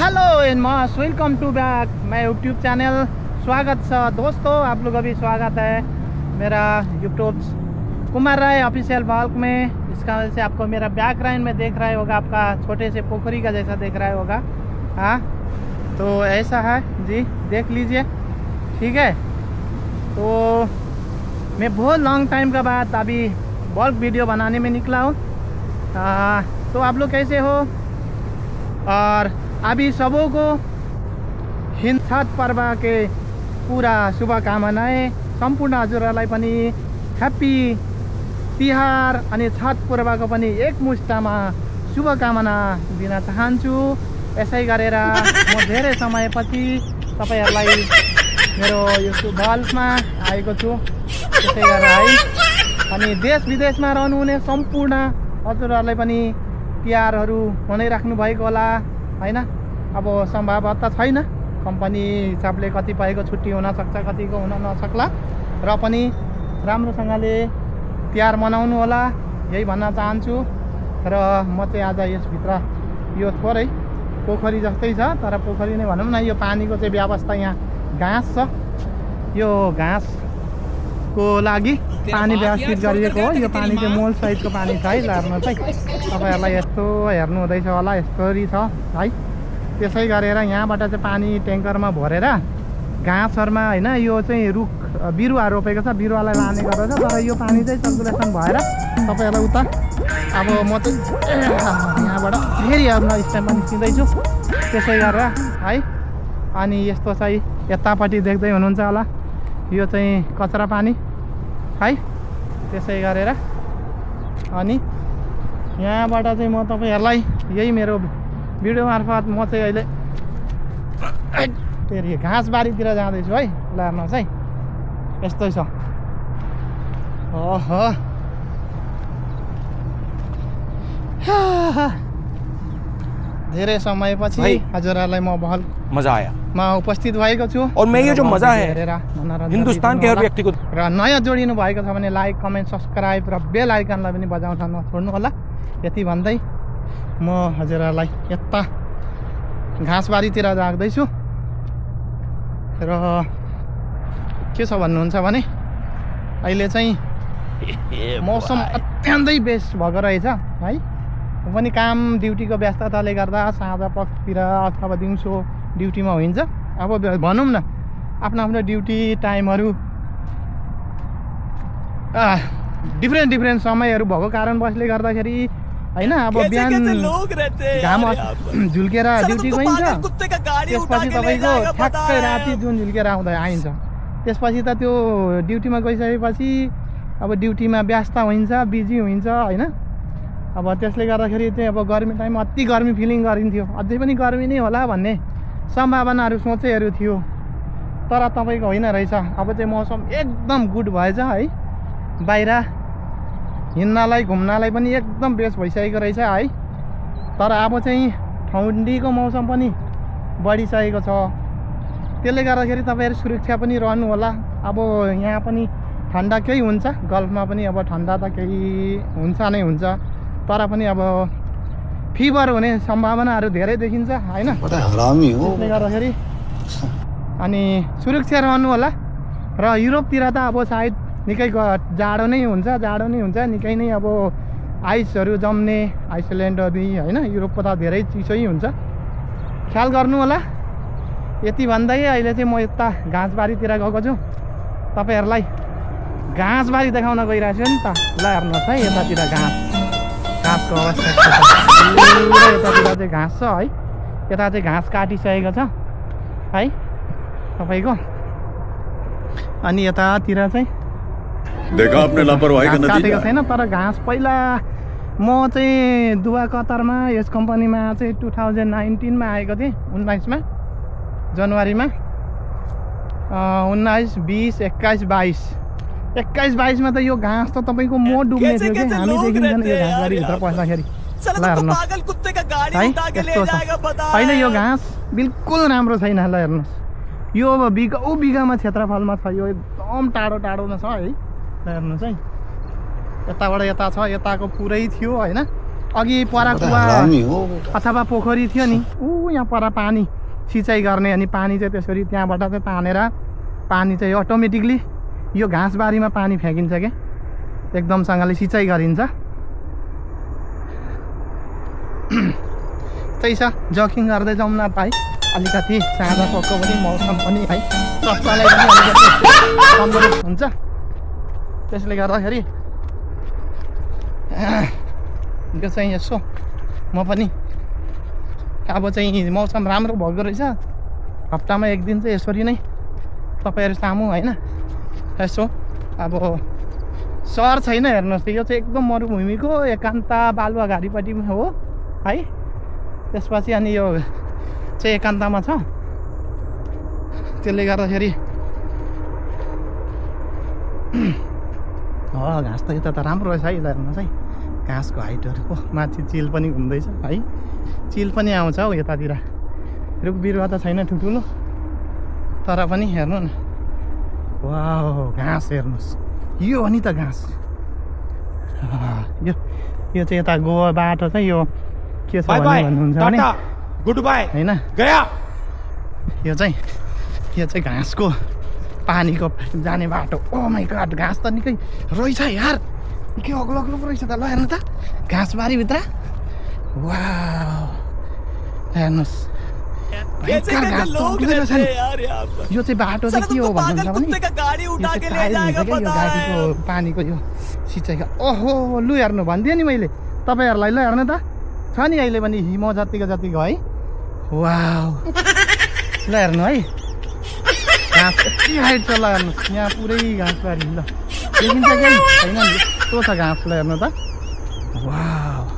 Hello and most welcome to back my YouTube channel. स्वागत है दोस्तों, आप लोग का भी स्वागत है मेरा YouTube Kumar Rai official blog में। इसका वजह से आपको मेरा बैकग्राउंड में देख रहा होगा, आपका छोटे से पोखरी का जैसा देख रहा होगा। हाँ, तो ऐसा है जी, देख लीजिए, ठीक है। तो मैं बहुत लॉन्ग टाइम के बाद अभी ब्लॉग वीडियो बनाने में निकला हूँ। तो आप लोग कैसे हो? और अभी सबों को हिंद छठ पर्व के पूरा शुभकामनाएं। सम्पूर्ण हजुरहरूलाई पनि ह्याप्पी तिहार अनि छठ पर्वको पनि एकमुष्टमा शुभकामना दिन चाहन्छु। यसै गरेर म धेरै समयपछि तपाईहरुलाई मेरो युट्युब ब्लगमा आएको छु। त्यसै गरेर है अनि देश विदेशमा रहनुहुने सम्पूर्ण हजुरहरूलाई पनि तिहारहरू मनाइराख्नु भएको होला हैन। अब सम्भवतः छैन, कम्पनी हिसाबले कतिपयको छुट्टी हुन सक्छ, कतिको हुन नसक्ला, र पनि राम्रोसँगले तिहार मनाउनु होला, यही भन्न चाहन्छु। र म चाहिँ आज यसभित्र यो थोरै पोखरी जस्तै छ, तर पोखरी नै भनौँ न, यो पानीको चाहिँ व्यवस्था यहाँ घाँस छ, यो घाँसको लागि पानी व्यवस्थित गरिएको हो। यो पानी चाहिँ मोल सहितको पानी छ है। हेर्नु चाहिँ तपाईहरुलाई यस्तो हेर्नु हुँदैछ होला, यस्तोरी छ है। त्यसै गरेर यहाँबाट चाहिँ पानी ट्याङ्करमा भरेर घाँसहरुमा हैन, यो चाहिँ रुख बिरुवा रोपेको छ, बिरुवालाई लाने गर्दछ। तर यो पानी चाहिँ सर्कुलेसन भएर तपाईहरुलाई उता अब म चाहिँ यहाँबाट फेरि अब स्ट्यान्डमा निस्किँदैछु। त्यसै गरेर है, अनि यस्तो चाहिँ यतापट्टि देख्दै हुनुहुन्छ होला, यो चाहिँ कचरा पानी है। त्यसै गरेर अनि यहाँबाट चाहिँ म तपाईहरुलाई यही मेरो भिडियो मार्फत म चाहिँ अहिले फेरि घाँसबारीतिर जाँदैछु है। ल हेर्नुहोस् है, यस्तै छ। ओहो, धेरै समयपछि हजुरहरूलाई म बहल मजा आया मा उपस्थित भएको छु। और मैं ये जो मजा है हिंदुस्तान के हर व्यक्ति को। र नयाँ जोडिनु भएको छ भने लाइक कमेन्ट सब्सक्राइब र बेल आइकनलाई पनि बजाउन नछोड्नु होला। यति भन्दै म हजुरहरूलाई यता घाँसबारीतिर जाँदैछु। र के छ भन्नुहुन्छ भने अहिले चाहिँ मौसम अत्यन्तै बेस्ट भएको रहेछ है। पनि काम ड्युटीको व्यस्तताले गर्दा साँझ पखतिर अथवा दिउँसो ड्युटीमा हुन्छ। अब भनौँ न, आफ्नो आफ्नो ड्युटी टाइमहरू डिफ्रेन्ट समयहरू भएको कारणवशले गर्दाखेरि हैन, अब बिहान घाम झुल्केर ड्युटी गइन्छ, त्यसपछि तपाईँको ठ्याक्कै राति जुन झुल्केर आइन्छ, त्यसपछि त त्यो ड्युटीमा गइसकेपछि अब ड्युटीमा व्यस्त हुन्छ, बिजी हुन्छ हैन। अब त्यसले गर्दाखेरि चाहिँ अब गर्मी टाइममा अति गर्मी फिलिङ गरिन्थ्यो, अझै पनि गर्मी नै होला भन्ने सम्भावनाहरू सोचेहरू थियो। तर तपाईँको होइन रहेछ, अब चाहिँ मौसम एकदम गुड भएछ है। बाहिर हिँड्नलाई घुम्नलाई पनि एकदम बेस्ट भइसकेको रहेछ है। तर अब चाहिँ ठन्डीको मौसम पनि बढिसकेको छ, त्यसले गर्दाखेरि तपाईँहरू सुरक्षा पनि रहनु होला। अब यहाँ पनि ठन्डा केही हुन्छ, गल्फमा पनि अब ठन्डा त केही हुन्छ नै हुन्छ, तर पनि अब फिभर हुने सम्भावनाहरू धेरै देखिन्छ हैन। त्यसले गर्दाखेरि अनि सुरक्षा रहनु होला। र युरोपतिर त अब सायद निकै जाडो नै हुन्छ, निकै नै अब आइसहरू जम्ने, आइसल्यान्डहरू हैन। युरोपको त धेरै चिसो हुन्छ, ख्याल गर्नु होला। यति भन्दै अहिले चाहिँ म यता घाँसबारीतिर गएको छु, तपाईहरुलाई घाँसबारी देखाउन गइरहेको छु नि त। ल हेर्नुहोस् है, यतातिर घाँसको अवस्था यतातिर चाहिँ घाँस छ है। यता चाहिँ घाँस काटिसकेको छ है तपाईँको। अनि यतातिर चाहिँ देखा आपने लापरवाही का नतीजा काटेको छैन, तर घाँस पहिला म चाहिँ दुबई कतारमा यस कम्पनीमा चाहिँ 2019 आएको थिएँ, 19 जनवरीमा। 19, 20, 21, 22 त यो घाँस त तपाईँको म डुब्ने थियो कि हामी देखिन्छन् यो घाँसबारीभित्र पस्दाखेरि। ल हेर्नुहोस् है, यस्तो छ होइन। यो घाँस बिल्कुल राम्रो छैन। ल हेर्नुहोस्, यो बिघामा क्षेत्रफलमा छ, यो एकदम टाढोमा छ है। ल हेर्नुहोस् है, यताबाट यता छ, यताको पुरै थियो हैन। अघि पर कुवा अथवा पोखरी थियो नि यहाँ पर पानी सिँचाइ गर्ने अनि पानी चाहिँ त्यसरी त्यहाँबाट चाहिँ तानेर पानी चाहिँ अटोमेटिकली यो घाँसबारीमा पानी फ्याँकिन्छ क्या एकदमसँगले सिँचाइ गरिन्छ त्यही छ जगिङ गर्दै जाउँ न भाइ अलिकति साँझ पक्को पनि मौसम पनि है स्वास्थ्यलाई पनि अलिकति तन्दुरुस्त हुन्छ त्यसले गर्दाखेरि यो चाहिँ यसो म पनि अब चाहिँ मौसम राम्रो भएको रहेछ हप्तामा एक दिन चाहिँ यसरी नै तपाईँहरू सामु होइन यसो अब सहर छैन हेर्नुहोस् यो चाहिँ एकदम मरुभूमिको एकान्त बालुवाघारीपट्टि हो है त्यसपछि अनि यो चाहिँ एकान्तमा छ त्यसले गर्दाखेरि घाँस त यता त राम्रो रहेछ है हेर्नुहोस् है घाँसको हाइटहरूको माथि चिल पनि घुम्दैछ है चिल पनि आउँछ हौ यतातिर रुख बिरुवा त छैन ठुल्ठुलो तर पनि हेर्नु न वाह घाँस हेर्नुहोस् यो हो नि त घाँस यो चाहिँ यता गोवा बाटो चाहिँ यो के छ भन्नुहुन्छ भने गुड बाय हैन गया यो चाहिँ घाँसको पानीको जाने बाटो ओ माइ गॉड घाँस त निकै रहेछ यार निकै अग्लो अग्लो पो रहेछ त ल हेर्नु त घाँसबारीभित्र वाह हेर्नुहोस् यो चाहिँ बाटो चाहिँ के हो भन्नुहुन्छ भने यो गाडीको पानीको यो सिँचाइको ओहो लु हेर्नु भनिदिएँ नि मैले तपाईँहरूलाई ल हेर्नु त छ नि अहिले पनि हिमो जतिको है वाह ल हेर्नु है घाँस यति हाइट छ ल हेर्नुहोस् यहाँ पुरै घाँसबारी ल देखिन्छ केही छैन नि यस्तो छ घाँस ल हेर्नु त वाह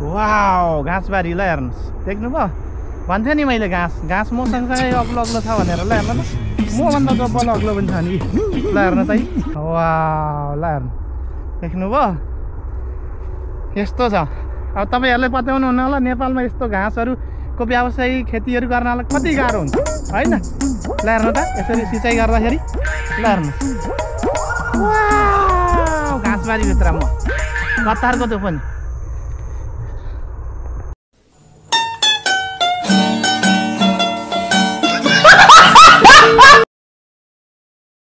वाह घाँसबारी ल हेर्नुहोस् देख्नुभयो भन्थेँ नि मैले घाँस मसँगसँगै अग्लो अग्लो छ भनेर ल हेर्नु त मभन्दा डबल अग्लो पनि छ नि ल हेर्नु त है वाह ल हेर्नु देख्नुभयो यस्तो छ अब तपाईँहरूले पत्याउनु हुन्न होला नेपालमा यस्तो घाँसहरूको व्यवसायिक खेतीहरू गर्नलाई कति गाह्रो हुन्छ होइन ल हेर्नु त यसरी सिँचाइ गर्दाखेरि ल हेर्नु घाँसबारीभित्र म कतारको त्यो पनि